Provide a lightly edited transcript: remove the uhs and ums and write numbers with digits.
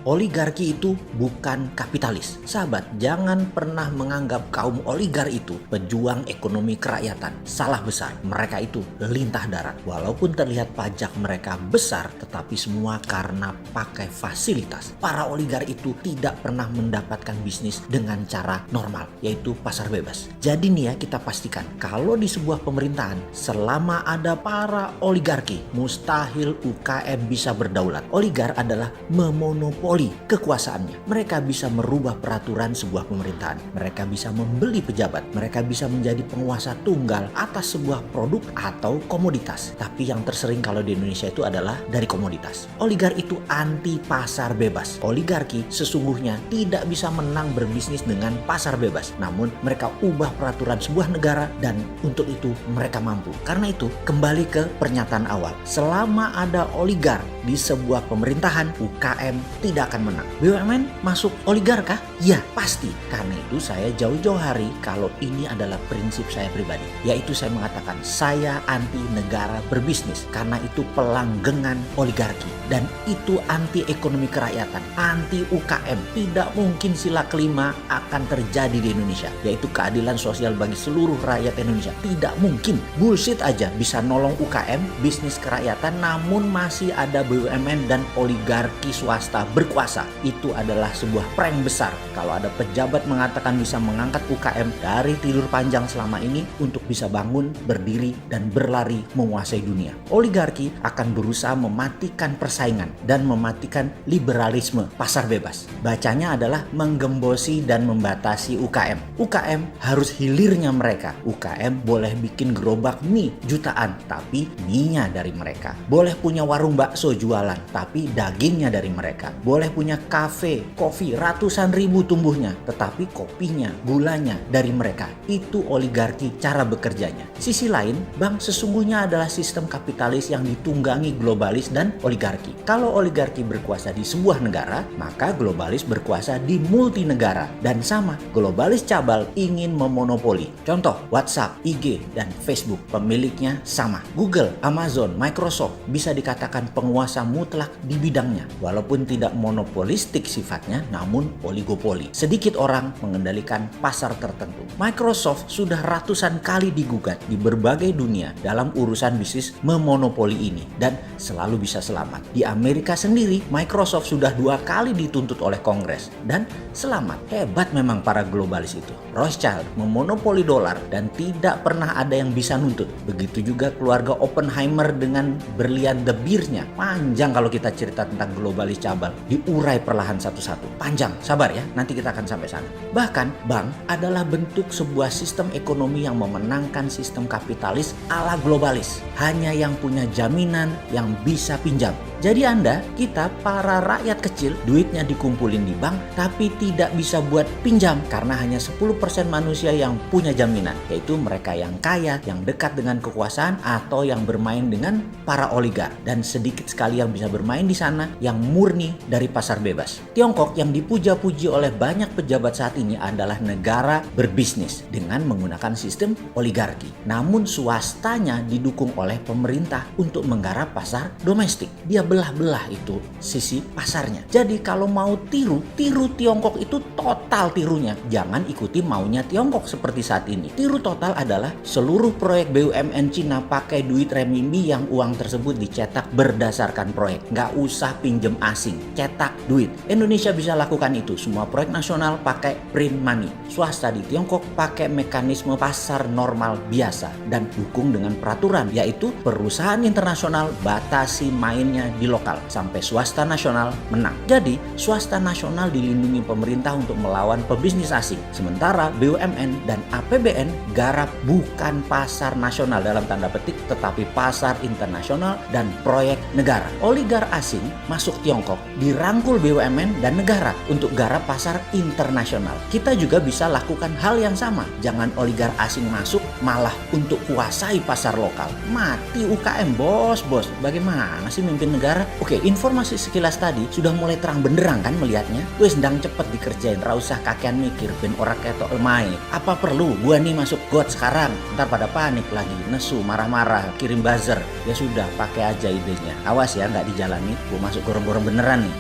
Oligarki itu bukan kapitalis. Sahabat, jangan pernah menganggap kaum oligar itu pejuang ekonomi kerakyatan. Salah besar. Mereka itu lintah darat. Walaupun terlihat pajak mereka besar, tetapi semua karena pakai fasilitas. Para oligar itu tidak pernah mendapatkan bisnis dengan cara normal, yaitu pasar bebas. Jadi nih ya, kita pastikan kalau di sebuah pemerintahan selama ada para oligarki, mustahil UKM bisa berdaulat. Oligar adalah memonopoli kekuasaannya. Mereka bisa merubah peraturan sebuah pemerintahan. Mereka bisa membeli pejabat. Mereka bisa menjadi penguasa tunggal atas sebuah produk atau komoditas. Tapi yang tersering kalau di Indonesia itu adalah dari komoditas. Oligar itu anti pasar bebas. Oligarki sesungguhnya tidak bisa menang berbisnis dengan pasar bebas. Namun mereka ubah peraturan sebuah negara dan untuk itu mereka mampu. Karena itu kembali ke pernyataan awal. Selama ada oligar di sebuah pemerintahan, UKM tidak akan menang. BUMN masuk oligar kah? Ya, pasti. Karena itu saya jauh-jauh hari kalau ini adalah prinsip saya pribadi. Yaitu saya mengatakan saya anti negara berbisnis. Karena itu pelanggengan oligarki. Dan itu anti ekonomi kerakyatan, anti UKM. Tidak mungkin sila kelima akan terjadi di Indonesia. Yaitu keadilan sosial bagi seluruh rakyat Indonesia. Tidak mungkin. Bullshit aja bisa nolong UKM, bisnis kerakyatan, namun masih ada BUMN dan oligarki swasta berkuasa. Itu adalah sebuah prank besar. Kalau ada pejabat mengatakan bisa mengangkat UKM dari tidur panjang selama ini untuk bisa bangun, berdiri, dan berlari menguasai dunia. Oligarki akan berusaha mematikan persaingan dan mematikan liberalisme pasar bebas. Bacanya adalah menggembosi dan membatasi UKM. UKM harus hilirnya mereka. UKM boleh bikin gerobak mie jutaan, tapi mie-nya dari mereka. Boleh punya warung bakso jualan, tapi dagingnya dari mereka. Boleh punya kafe, kopi ratusan ribu tumbuhnya, tetapi kopinya, gulanya dari mereka. Itu oligarki cara bekerjanya. Sisi lain, bank sesungguhnya adalah sistem kapitalis yang ditunggangi globalis dan oligarki. Kalau oligarki berkuasa di sebuah negara, maka globalis berkuasa di multi negara. Dan sama, globalis cabal ingin memonopoli. Contoh, WhatsApp, IG, dan Facebook pemiliknya sama. Google, Amazon, Microsoft bisa dikatakan penguasa mutlak di bidangnya. Walaupun tidak monopolistik sifatnya, namun oligopoli. Sedikit orang mengendalikan pasar tertentu. Microsoft sudah ratusan kali digugat di berbagai dunia dalam urusan bisnis memonopoli ini dan selalu bisa selamat. Di Amerika sendiri, Microsoft sudah 2 kali dituntut oleh Kongres dan selamat. Hebat memang para globalis itu. Rothschild memonopoli dolar dan tidak pernah ada yang bisa nuntut. Begitu juga keluarga Oppenheimer dengan berlian The Beer-nya. Panjang kalau kita cerita tentang globalis cabal. Diurai perlahan satu-satu. Panjang, sabar ya, nanti kita akan sampai sana. Bahkan, bank adalah bentuk sebuah sistem ekonomi yang memenangkan sistem kapitalis ala globalis. Hanya yang punya jaminan yang bisa pinjam. Jadi Anda, kita para rakyat kecil, duitnya dikumpulin di bank, tapi tidak bisa buat pinjam karena hanya 10% manusia yang punya jaminan, yaitu mereka yang kaya, yang dekat dengan kekuasaan, atau yang bermain dengan para oligar. Dan sedikit sekali yang bisa bermain di sana, yang murni dari pasar bebas. Tiongkok yang dipuja-puji oleh banyak pejabat saat ini adalah negara berbisnis dengan menggunakan sistem oligarki. Namun swastanya didukung oleh pemerintah untuk menggarap pasar domestik. Dia belah-belah itu sisi pasarnya. Jadi kalau mau tiru Tiongkok itu total tirunya. Jangan ikuti maunya Tiongkok seperti saat ini. Tiru total adalah seluruh proyek BUMN Cina pakai duit renminbi yang uang tersebut dicetak berdasarkan proyek. Nggak usah pinjem asing, cetak duit. Indonesia bisa lakukan itu. Semua proyek nasional pakai print money. Swasta di Tiongkok pakai mekanisme pasar normal biasa dan dukung dengan peraturan, yaitu perusahaan internasional batasi mainnya di lokal sampai swasta nasional menang. Jadi swasta nasional dilindungi pemerintah untuk melawan pebisnis asing. Sementara BUMN dan APBN garap bukan pasar nasional dalam tanda petik, tetapi pasar internasional dan proyek negara. Oligar asing masuk Tiongkok, dirangkul BUMN dan negara untuk garap pasar internasional. Kita juga bisa lakukan hal yang sama. Jangan oligar asing masuk malah untuk kuasai pasar lokal. Mati UKM bos. Bagaimana sih mimpin negara? Oke, informasi sekilas tadi sudah mulai terang benderang kan melihatnya. Wes ndang cepet dikerjain, ra usah kakean mikir ben ora ketok lemai. Apa perlu gua nih masuk got sekarang? Ntar pada panik lagi, nesu, marah-marah, kirim buzzer. Ya sudah, pakai aja idenya. Awas ya nggak dijalani, gua masuk gorong-gorong beneran nih.